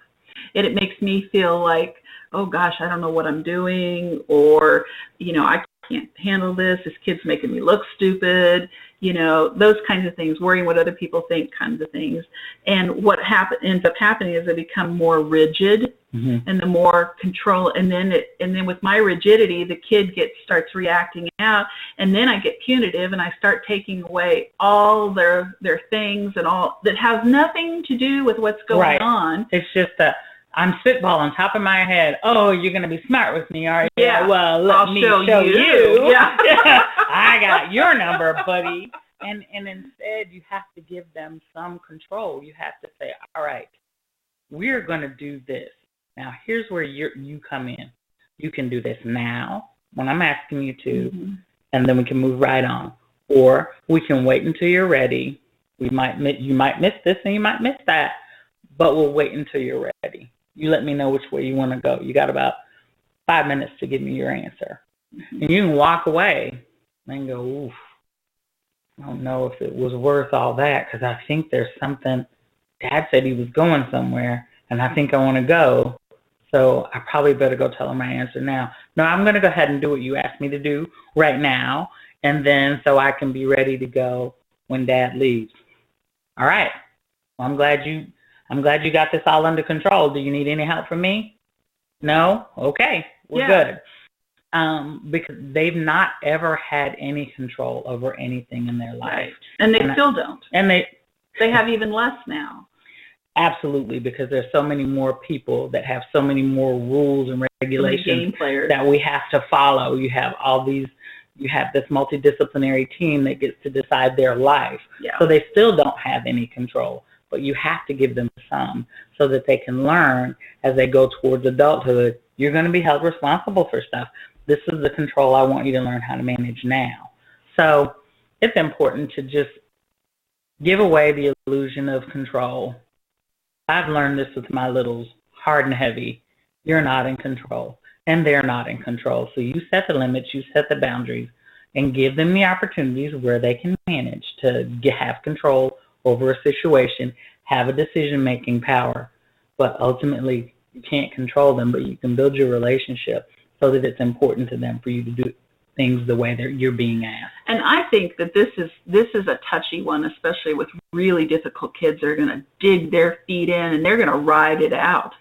A: And it makes me feel like, oh gosh, I don't know what I'm doing, or, I can't handle this. This kid's making me look stupid, those kinds of things, worrying what other people think kinds of things. And what ends up happening is I become more rigid,
B: mm-hmm.
A: and the more control. And then with my rigidity, the kid starts reacting out, and then I get punitive and I start taking away all their things and all that has nothing to do with what's going on.
B: It's just I'm spitballing top of my head. Oh, you're going to be smart with me, are you?
A: Yeah.
B: Well, let me show you.
A: Yeah.
B: I got your number, buddy. And instead, you have to give them some control. You have to say, all right, we're going to do this. Now, here's where you come in. You can do this now when I'm asking you to,
A: mm-hmm.
B: and then we can move right on. Or we can wait until you're ready. You might miss this and you might miss that, but we'll wait until you're ready. You let me know which way you want to go. You got about 5 minutes to give me your answer. And you can walk away and go, oof, I don't know if it was worth all that, because I think there's something. Dad said he was going somewhere, and I think I want to go, so I probably better go tell him my answer now. No, I'm going to go ahead and do what you asked me to do right now, and then so I can be ready to go when Dad leaves. All right. Well, I'm glad you got this all under control. Do you need any help from me? No? Okay. We're good. Because they've not ever had any control over anything in their life.
A: Right. And they still don't.
B: And they
A: have even less now.
B: Absolutely, because there's so many more people that have so many more rules and regulations that we have to follow. You have this multidisciplinary team that gets to decide their life.
A: Yeah.
B: So they still don't have any control. But you have to give them some so that they can learn as they go towards adulthood. You're going to be held responsible for stuff. This is the control I want you to learn how to manage now. So it's important to just give away the illusion of control. I've learned this with my littles, hard and heavy. You're not in control, and they're not in control. So you set the limits, you set the boundaries, and give them the opportunities where they can manage to have control over a situation, have a decision-making power. But ultimately, you can't control them, but you can build your relationship so that it's important to them for you to do things the way that you're being asked.
A: And I think that this is a touchy one, especially with really difficult kids. They're going to dig their feet in and they're going to ride it out.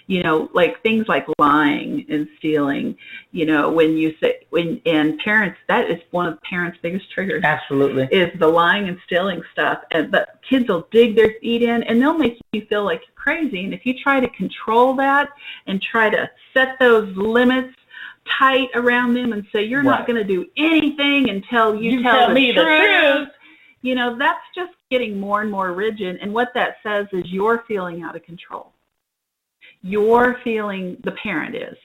A: Like things like lying and stealing, and parents, that is one of parents' biggest triggers.
B: Absolutely.
A: Is the lying and stealing stuff. But kids will dig their feet in and they'll make you feel like you're crazy. And if you try to control that and try to set those limits tight around them and say, you're not going to do anything until you tell me the truth. that's just getting more and more rigid. And what that says is you're feeling out of control. You're feeling, the parent is.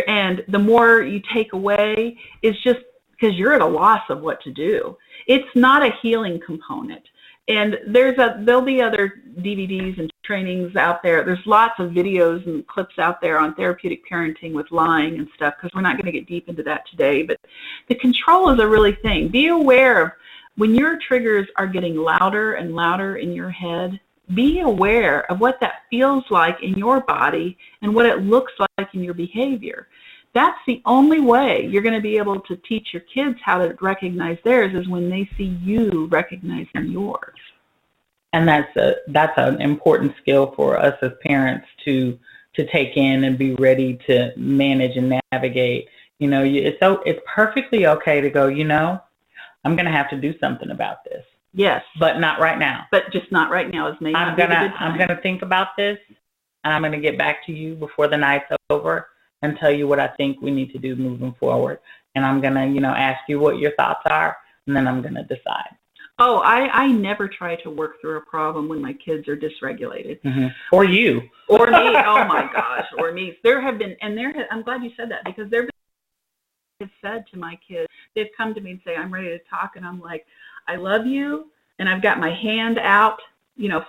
A: And the more you take away, it's just because you're at a loss of what to do. It's not a healing component. And there'll be other DVDs and trainings out there. There's lots of videos and clips out there on therapeutic parenting with lying and stuff, because we're not going to get deep into that today. But the control is a really thing. Be aware of when your triggers are getting louder and louder in your head. Be aware of what that feels like in your body and what it looks like in your behavior. That's the only way you're going to be able to teach your kids how to recognize theirs, is when they see you recognizing yours.
B: And that's an important skill for us as parents to take in and be ready to manage and navigate. It's perfectly okay to go, I'm going to have to do something about this.
A: Yes.
B: But not right now.
A: But just not right now. Is maybe not a good time.
B: I'm going to think about this, and I'm going to get back to you before the night's over and tell you what I think we need to do moving forward. And I'm going to, ask you what your thoughts are, and then I'm going to decide.
A: Oh, I never try to work through a problem when my kids are dysregulated.
B: Mm-hmm. Or you.
A: Or me. Oh, my gosh. Or me. I'm glad you said that, because I've said to my kids, they've come to me and say, I'm ready to talk, and I'm like, I love you, and I've got my hand out,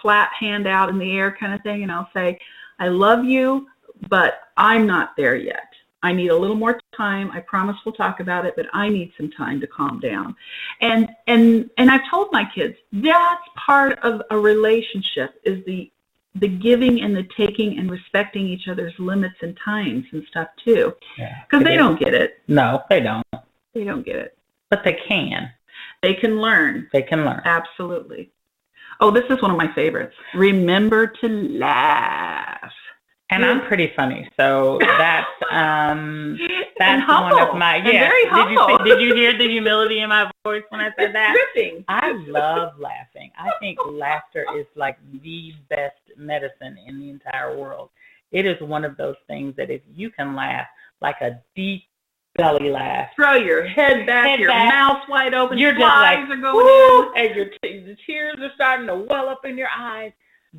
A: flat hand out in the air kind of thing, and I'll say, I love you, but I'm not there yet. I need a little more time. I promise we'll talk about it, but I need some time to calm down. And I've told my kids, that's part of a relationship, is the giving and the taking and respecting each other's limits and times and stuff too. Because they don't get it.
B: No, they don't.
A: They don't get it.
B: But they can.
A: They can learn.
B: They can learn.
A: Absolutely. Oh, this is one of my favorites. Remember to laugh.
B: And I'm pretty funny, so that's
A: and
B: one of my,
A: and very humble.
B: Did you hear the humility in my voice when I said that?
A: Gripping.
B: I love laughing. I think laughter is like the best medicine in the entire world. It is one of those things that if you can laugh, like a deep belly laugh,
A: throw your head back, your mouth wide open,
B: your
A: eyes are going in,
B: and the tears are starting to well up in your eyes.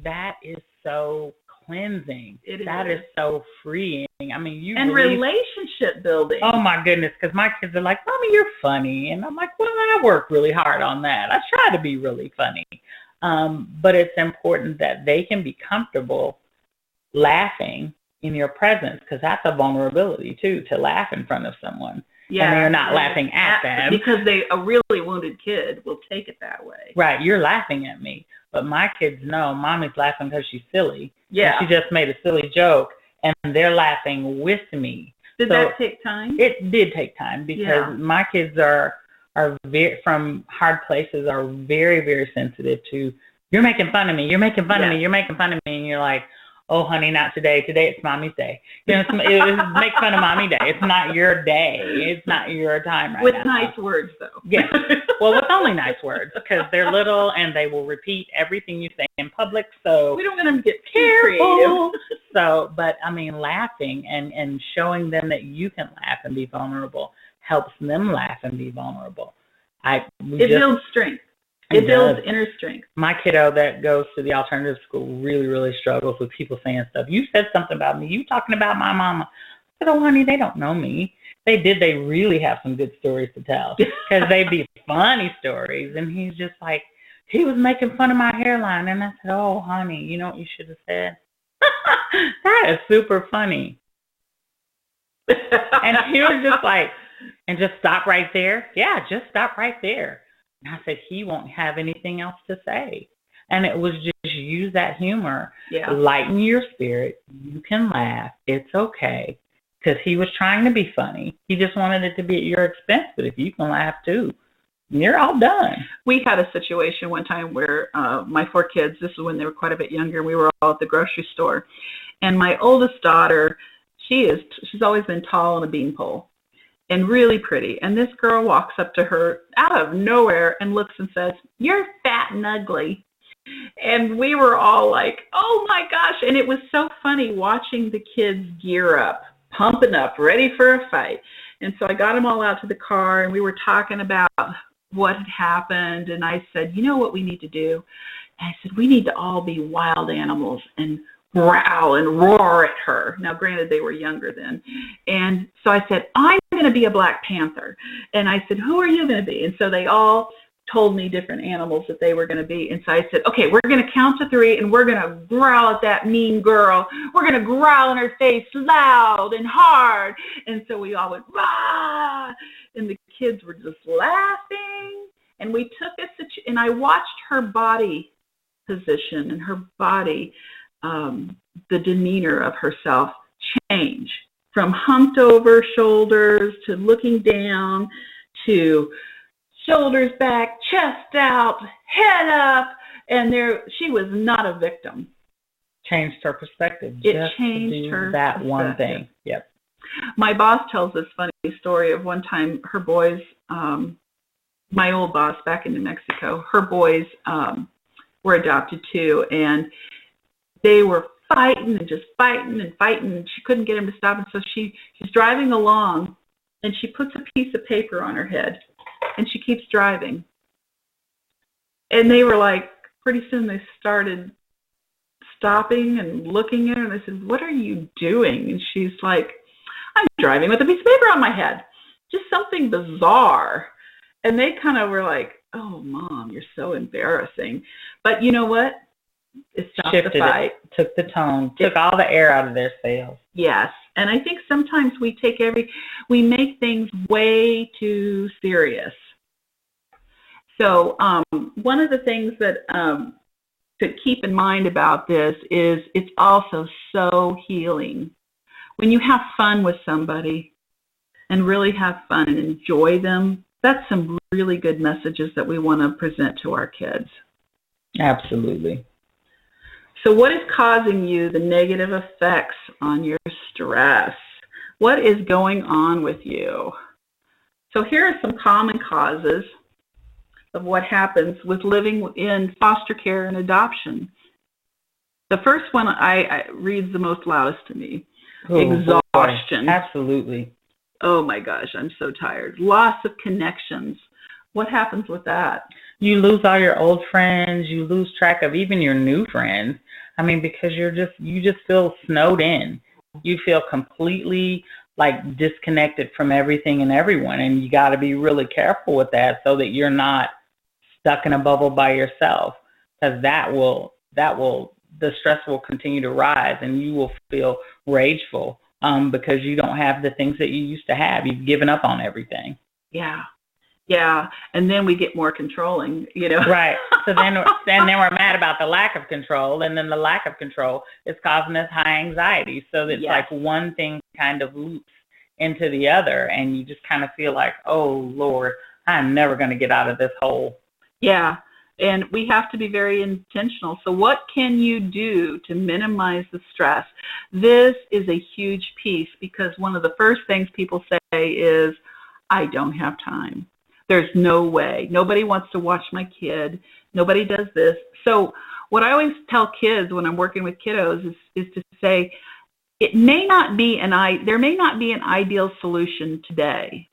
B: That is so cleansing. That is so freeing. I mean,
A: relationship building.
B: Oh my goodness, because my kids are like, Mommy, you're funny. And I'm like, well, I work really hard on that. I try to be really funny. But it's important that they can be comfortable laughing in your presence, because that's a vulnerability too, to laugh in front of someone. Yeah, and they're not laughing at them.
A: Because a really wounded kid will take it that way.
B: Right, you're laughing at me. But my kids know Mommy's laughing because she's silly.
A: Yeah.
B: She just made a silly joke, and they're laughing with me.
A: Did that take time?
B: It did take time, because my kids are very, from hard places, are very, very sensitive to, you're making fun of me, you're making fun of me, you're making fun of me, and you're like, oh, honey, not today. Today it's Mommy's day. It make fun of Mommy day. It's not your day. It's not your time right now.
A: With nice words, though.
B: Yes. Well, with only nice words, because they're little and they will repeat everything you say in public. So
A: we don't want them to get
B: careful. So, but I mean, laughing and showing them that you can laugh and be vulnerable helps them laugh and be vulnerable.
A: It builds strength. It builds inner strength.
B: My kiddo that goes to the alternative school really, really struggles with people saying stuff. You said something about me. You talking about my mama. I said, oh, honey, they don't know me. They really have some good stories to tell, because they'd be funny stories. And he's just like, he was making fun of my hairline. And I said, oh, honey, you know what you should have said? That is super funny. And he was just like, and just stop right there? Yeah, just stop right there. And I said, he won't have anything else to say. And it was just use that humor. Yeah. Lighten your spirit. You can laugh. It's okay. Because he was trying to be funny. He just wanted it to be at your expense. But if you can laugh too, you're all done.
A: We had a situation one time where my 4 kids, this is when they were quite a bit younger, we were all at the grocery store. And my oldest daughter, she's always been tall on a beanpole. And really pretty. And this girl walks up to her out of nowhere and looks and says, you're fat and ugly. And we were all like, oh my gosh. And it was so funny watching the kids gear up, pumping up, ready for a fight. And so I got them all out to the car, and we were talking about what had happened, and I said, you know what we need to do? And I said, we need to all be wild animals and growl and roar at her. Now, granted, they were younger then. And so I said, I'm going to be a Black Panther. And I said, who are you going to be? And so they all told me different animals that they were going to be. And so I said, okay, we're going to count to 3, and we're going to growl at that mean girl. We're going to growl in her face loud and hard. And so we all went, rah! And the kids were just laughing. And we took and I watched her body position and her body, the demeanor of herself change from humped over shoulders to looking down to shoulders back, chest out, head up, and she was not a victim.
B: Changed her perspective.
A: It changed her
B: that one thing. Yep.
A: My boss tells this funny story of one time her boys, my old boss back in New Mexico, her boys were adopted too, and they were fighting and just fighting and fighting, and she couldn't get him to stop, and so she's driving along, and she puts a piece of paper on her head, and she keeps driving. And they were like, pretty soon they started stopping and looking at her, and I said, what are you doing? And she's like, I'm driving with a piece of paper on my head. Just something bizarre. And they kind of were like, oh, Mom, you're so embarrassing. But you know what? It stopped the fight.
B: Took the tone, took all the air out of their sails.
A: Yes. And I think sometimes we make things way too serious. So one of the things that to keep in mind about this is it's also so healing. When you have fun with somebody and really have fun and enjoy them, that's some really good messages that we want to present to our kids.
B: Absolutely.
A: So what is causing you the negative effects on your stress? What is going on with you? So here are some common causes of what happens with living in foster care and adoption. The first one I reads the most loudest to me. Exhaustion.
B: Boy. Absolutely.
A: Oh my gosh, I'm so tired. Loss of connections. What happens with that?
B: You lose all your old friends. You lose track of even your new friends. I mean, because you just feel snowed in. You feel completely like disconnected from everything and everyone, and you got to be really careful with that so that you're not stuck in a bubble by yourself, because the stress will continue to rise, and you will feel rageful because you don't have the things that you used to have. You've given up on everything.
A: Yeah, and then we get more controlling,
B: Right. So then we're mad about the lack of control, and then the lack of control is causing us high anxiety. So it's like one thing kind of loops into the other, and you just kind of feel like, oh, Lord, I'm never going to get out of this hole.
A: Yeah, and we have to be very intentional. So what can you do to minimize the stress? This is a huge piece, because one of the first things people say is, I don't have time. There's no way. Nobody wants to watch my kid. Nobody does this. So what I always tell kids when I'm working with kiddos is to say, there may not be an ideal solution today,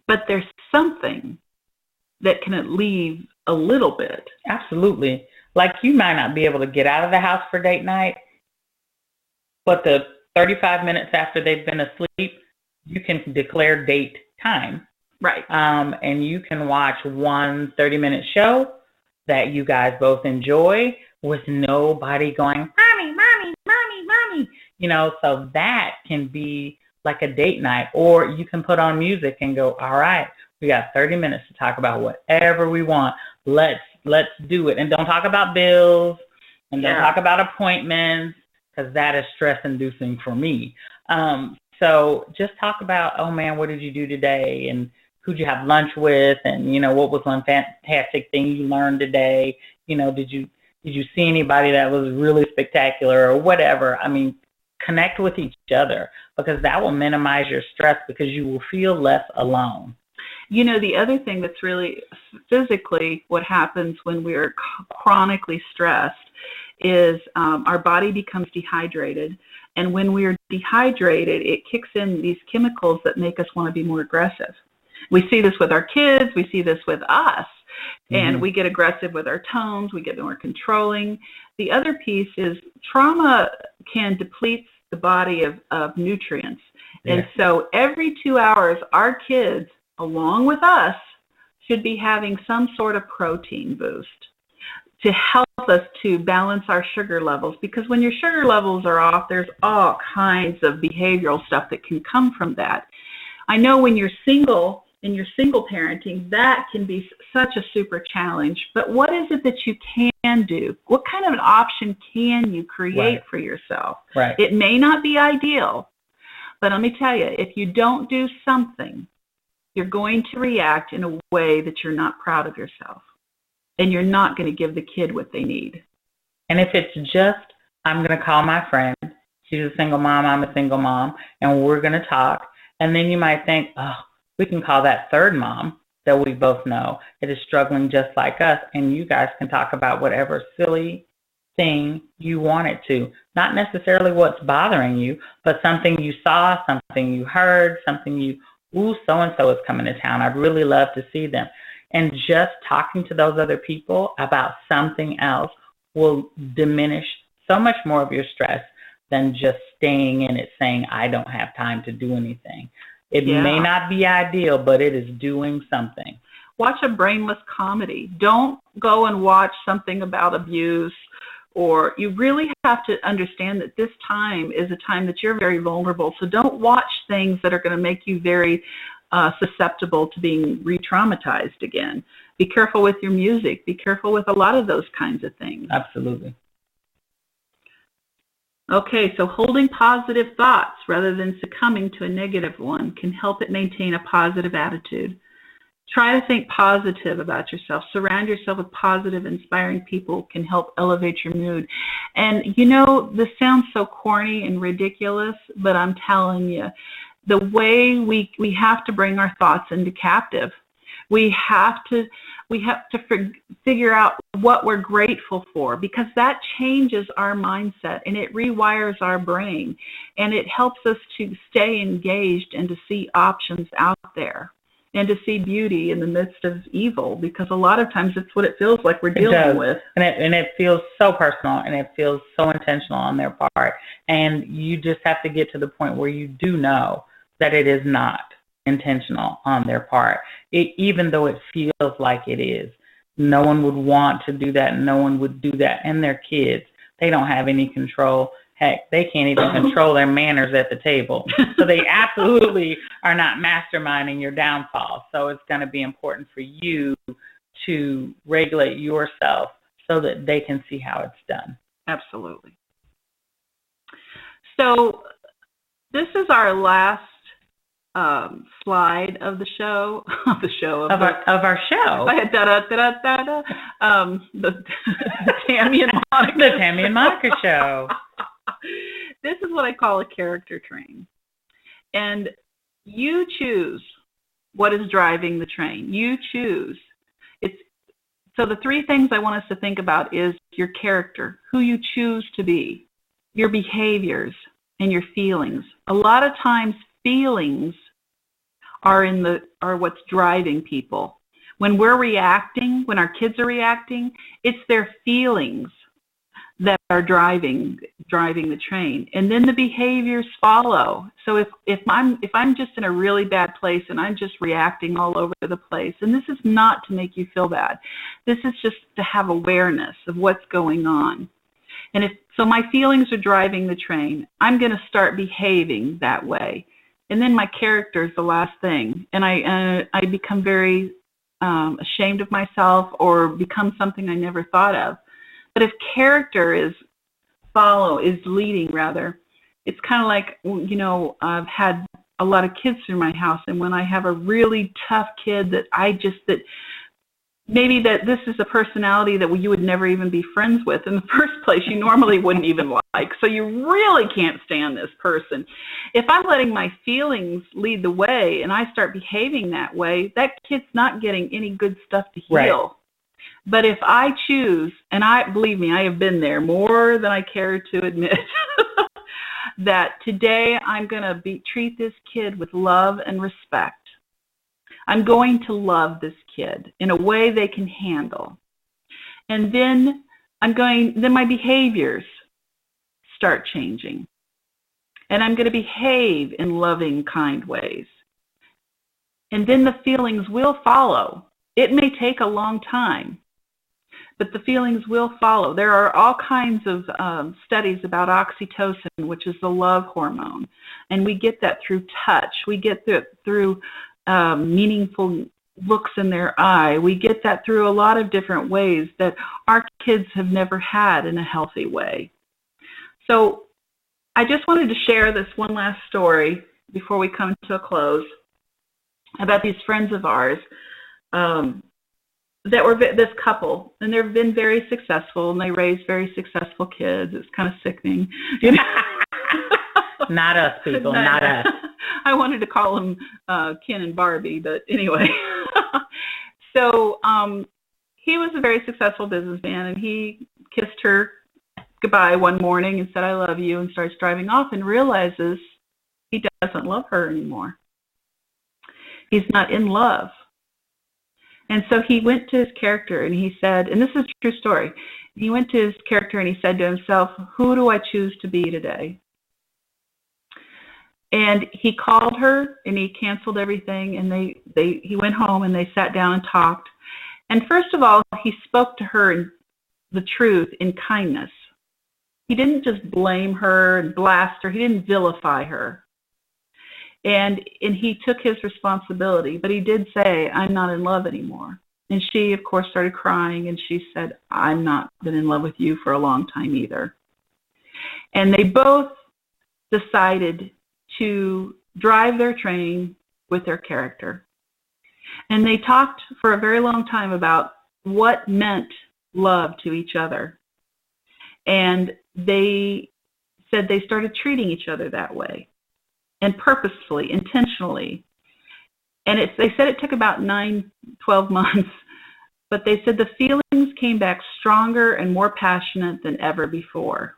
A: but there's something that can leave a little bit.
B: Absolutely. Like, you might not be able to get out of the house for date night, but the 35 minutes after they've been asleep, you can declare date time.
A: Right.
B: And you can watch one 30-minute show that you guys both enjoy with nobody going, Mommy, Mommy, Mommy, Mommy. So that can be like a date night. Or you can put on music and go, all right, we got 30 minutes to talk about whatever we want. Let's do it. And don't talk about bills, and don't talk about appointments, because that is stress-inducing for me. So just talk about, oh, man, what did you do today? And who'd you have lunch with? And, what was one fantastic thing you learned today? Did you see anybody that was really spectacular or whatever? I mean, connect with each other, because that will minimize your stress, because you will feel less alone.
A: The other thing that's really physically what happens when we're chronically stressed is our body becomes dehydrated. And when we're dehydrated, it kicks in these chemicals that make us want to be more aggressive. We see this with our kids. We see this with us. And we get aggressive with our tones. We get more controlling. The other piece is trauma can deplete the body of nutrients. Yeah. And so every 2 hours, our kids, along with us, should be having some sort of protein boost to help us to balance our sugar levels. Because when your sugar levels are off, there's all kinds of behavioral stuff that can come from that. I know when you're single, in your single parenting, that can be such a super challenge. But what is it that you can do? What kind of an option can you create for yourself?
B: Right.
A: It may not be ideal, but let me tell you, if you don't do something, you're going to react in a way that you're not proud of yourself. And you're not going to give the kid what they need.
B: And if it's just, I'm going to call my friend, she's a single mom, I'm a single mom, and we're going to talk. And then you might think, oh, we can call that third mom that we both know that is struggling just like us, and you guys can talk about whatever silly thing you want it to. Not necessarily what's bothering you, but something you saw, something you heard, something you, ooh, so-and-so is coming to town. I'd really love to see them. And just talking to those other people about something else will diminish so much more of your stress than just staying in it saying, I don't have time to do anything. It may not be ideal, but it is doing something.
A: Watch a brainless comedy. Don't go and watch something about abuse, or you really have to understand that this time is a time that you're very vulnerable. So don't watch things that are going to make you very susceptible to being re-traumatized again. Be careful with your music. Be careful with a lot of those kinds of things.
B: Absolutely.
A: Okay, so holding positive thoughts rather than succumbing to a negative one can help it maintain a positive attitude. Try to think positive about yourself. Surround yourself with positive, inspiring people can help elevate your mood. And you know, this sounds so corny and ridiculous, but I'm telling you, the way we have to bring our thoughts into captive. We have to figure out what we're grateful for, because that changes our mindset and it rewires our brain, and it helps us to stay engaged and to see options out there and to see beauty in the midst of evil, because a lot of times it's what it feels like we're dealing with.
B: And it feels so personal, and it feels so intentional on their part. And you just have to get to the point where you do know that it is not intentional on their part, even though it feels like it is. No one would want to do that. No one would do that. And their kids, they don't have any control. Heck, they can't even control their manners at the table. So they absolutely are not masterminding your downfall. So it's going to be important for you to regulate yourself so that they can see how it's done.
A: Absolutely. So this is our last slide of the show,
B: of our show.
A: I had the Tammy and Monica.
B: The Tammy and Monica show.
A: This is what I call a character train, and you choose what is driving the train. You choose. So the three things I want us to think about is your character, who you choose to be, your behaviors, and your feelings. A lot of times, feelings are what's driving people. When we're reacting, when our kids are reacting, it's their feelings that are driving the train, and then the behaviors follow. So if I'm just in a really bad place and I'm just reacting all over the place, and this is not to make you feel bad, this is just to have awareness of what's going on. And so my feelings are driving the train, I'm going to start behaving that way. And then my character is the last thing, and I become very ashamed of myself or become something I never thought of. But if character is leading, it's kind of like, you know, I've had a lot of kids through my house, and when I have a really tough kid that maybe that this is a personality that you would never even be friends with in the first place, you normally wouldn't even like, so you really can't stand this person. If I'm letting my feelings lead the way and I start behaving that way, that kid's not getting any good stuff to heal. Right. But if I choose, and believe me, I have been there more than I care to admit, that today I'm going to treat this kid with love and respect. I'm going to love this kid in a way they can handle. And then my behaviors start changing. And I'm going to behave in loving, kind ways. And then the feelings will follow. It may take a long time, but the feelings will follow. There are all kinds of studies about oxytocin, which is the love hormone. And we get that through touch. We get that through meaningful looks in their eye. We get that through a lot of different ways that our kids have never had in a healthy way. So I just wanted to share this one last story before we come to a close about these friends of ours that were this couple, and they've been very successful, and they raised very successful kids. It's kind of sickening.
B: Not us, people, not us.
A: I wanted to call them Ken and Barbie, but anyway. So he was a very successful businessman, and he kissed her goodbye one morning and said, "I love you," and starts driving off and realizes he doesn't love her anymore. He's not in love. And so he went to his character and he said, and this is a true story, he went to his character and he said to himself, "Who do I choose to be today?" And he called her and he canceled everything, and he went home and they sat down and talked. And first of all, he spoke to her the truth in kindness. He didn't just blame her and blast her. He didn't vilify her. And he took his responsibility, but he did say, "I'm not in love anymore." And she, of course, started crying, and she said, "I'm not been in love with you for a long time either." And they both decided to drive their train with their character. And they talked for a very long time about what meant love to each other. And they said they started treating each other that way, and purposefully, intentionally. And they said it took about 9-12 months, but they said the feelings came back stronger and more passionate than ever before.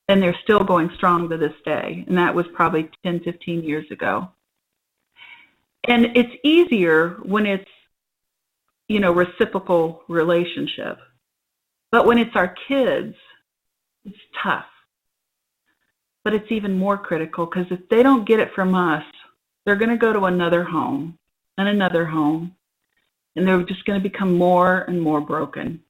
A: And they're still going strong to this day. And that was probably 10-15 years ago. And it's easier when it's, reciprocal relationship. But when it's our kids, it's tough. But it's even more critical, because if they don't get it from us, they're going to go to another home and another home, and they're just going to become more and more broken.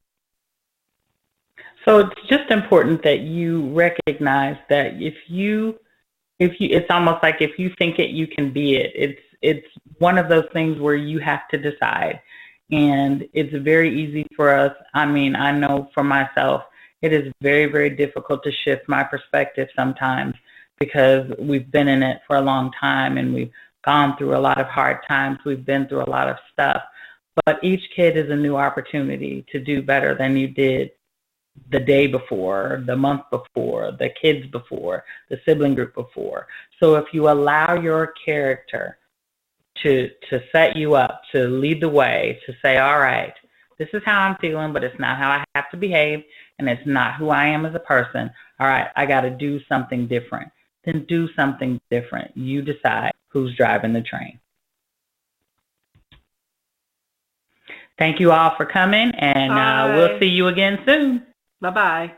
B: So it's just important that you recognize that if you, it's almost like if you think it, you can be it. It's one of those things where you have to decide, and it's very easy for us. I know for myself, it is very, very difficult to shift my perspective sometimes, because we've been in it for a long time and we've gone through a lot of hard times. We've been through a lot of stuff. But each kid is a new opportunity to do better than you did the day before, the month before, the kids before, the sibling group before. So if you allow your character to set you up, to lead the way, to say, all right, this is how I'm feeling, but it's not how I have to behave, and it's not who I am as a person. All right, I got to do something different. Then do something different. You decide who's driving the train. Thank you all for coming, and we'll see you again soon.
A: Bye-bye.